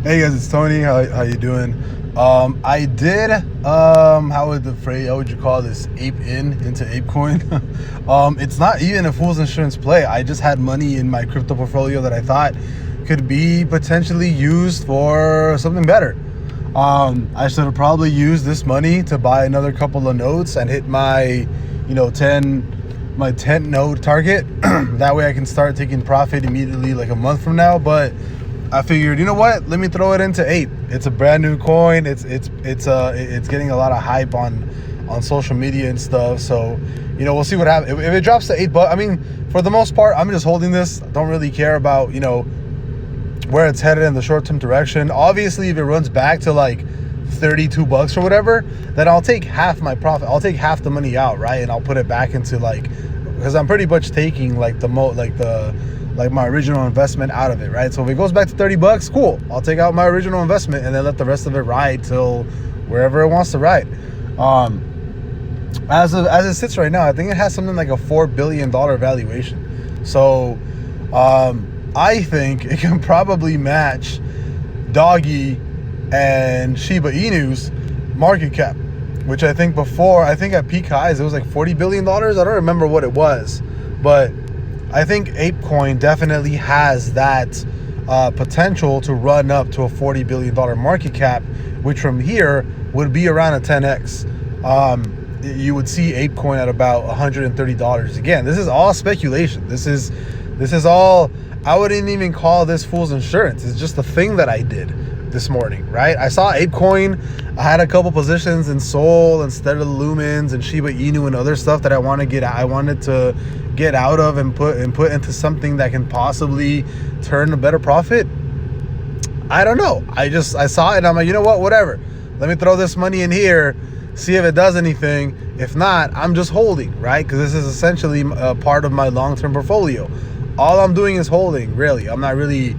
Hey guys, it's Tony. How you doing? I did how would you call this, ape into APE Coin. It's not even a fool's insurance play. I just had money in my crypto portfolio that I thought could be potentially used for something better. I should have probably used this money to buy another couple of notes and hit my 10 note target. That way I can start taking profit immediately, like a month from now. But I figured, you know what? Let me throw it into APE. It's a brand new coin. It's getting a lot of hype on social media and stuff. So, we'll see what happens. If it drops to $8, I mean, for the most part, I'm just holding this. Don't really care about where it's headed in the short-term direction. Obviously, if it runs back to like $32 or whatever, then I'll take half my profit. I'll take half the money out, right? And I'll put it back into because I'm pretty much taking my original investment out of it, right? So if it goes back to $30, cool. I'll take out my original investment and then let the rest of it ride till wherever it wants to ride. As it sits right now, I think it has something like a $4 billion valuation. So I think it can probably match Doggy and Shiba Inu's market cap, which I think at peak highs it was like $40 billion. I don't remember what it was, but I think APE Coin definitely has that potential to run up to a $40 billion market cap, which from here would be around a 10x. You would see APE Coin at about $130. Again, this is all speculation. This is all, I wouldn't even call this fool's insurance. It's just a thing that I did this morning, right? I saw APE Coin. I had a couple positions in Sol instead of the Lumens and Shiba Inu and other stuff that I wanted to get out of and put into something that can possibly turn a better profit. I don't know. I saw it and I'm like, you know what? Whatever. Let me throw this money in here, see if it does anything. If not, I'm just holding, right? Because this is essentially a part of my long-term portfolio. All I'm doing is holding, really. I'm not really,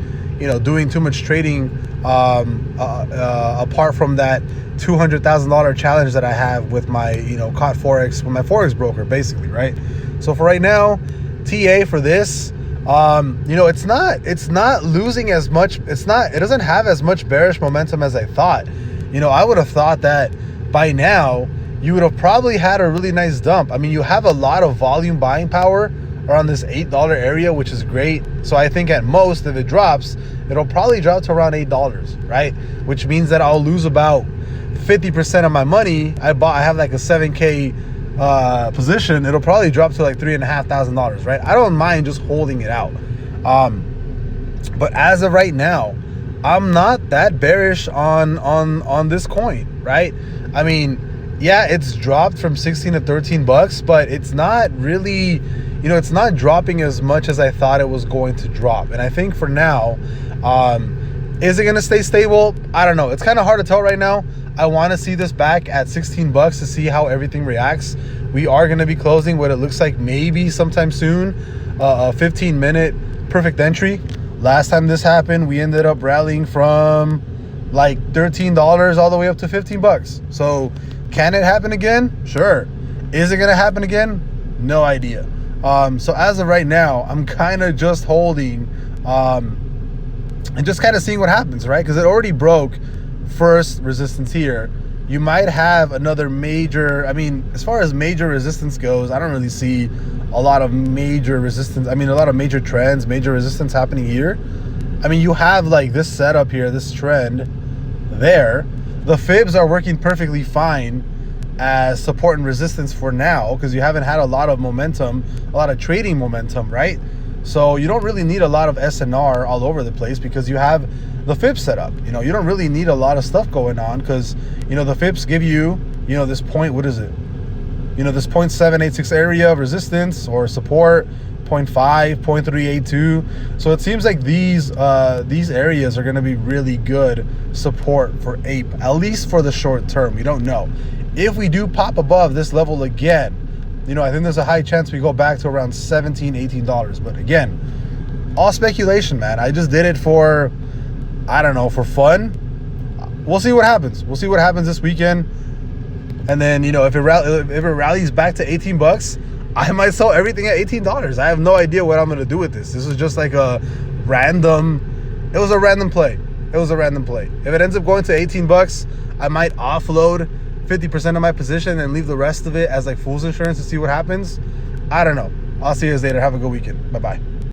doing too much trading apart from that $200,000 challenge that I have with my, caught Forex, with my Forex broker, basically, right? So for right now, TA for this, it's not losing as much. It doesn't have as much bearish momentum as I thought. I would have thought that by now you would have probably had a really nice dump. I mean, you have a lot of volume buying power around this $8 area, which is great. So I think at most, if it drops, it'll probably drop to around $8, right? Which means that I'll lose about 50% of my money. I have like a 7K position. It'll probably drop to like $3,500, right? I don't mind just holding it out. But as of right now, I'm not that bearish on this coin, right? I mean, yeah, it's dropped from 16 to $13, but it's not really, it's not dropping as much as I thought it was going to drop. And I think for now, is it going to stay stable? I don't know. It's kind of hard to tell right now. I want to see this back at $16 to see how everything reacts. We are going to be closing what it looks like maybe sometime soon, a 15-minute perfect entry. Last time this happened, we ended up rallying from like $13 all the way up to $15. So can it happen again? Sure. Is it going to happen again? No idea. So as of right now, I'm kind of just holding and just kind of seeing what happens, right? Because it already broke first resistance here. You might have another major, as far as major resistance goes, I don't really see a lot of major resistance. A lot of major trends, major resistance happening here. You have like this setup here, this trend there. The fibs are working perfectly fine as support and resistance for now because you haven't had a lot of momentum, a lot of trading momentum, right? So you don't really need a lot of SNR all over the place because you have the fib set up. You don't really need a lot of stuff going on because, the fibs give you, this point, what is it? This 0.786 area of resistance or support, 0.5, 0.382. So it seems like these areas are going to be really good support for APE, at least for the short term. We don't know. If we do pop above this level again, I think there's a high chance we go back to around $17, $18. But again, all speculation, man. I just did it for, I don't know, for fun. We'll see what happens. We'll see what happens this weekend. And then, if it rallies back to $18, I might sell everything at $18. I have no idea what I'm going to do with this. This is just like it was a random play. It was a random play. If it ends up going to 18 bucks, I might offload 50% of my position and leave the rest of it as like fool's insurance to see what happens. I don't know. I'll see you guys later. Have a good weekend. Bye-bye.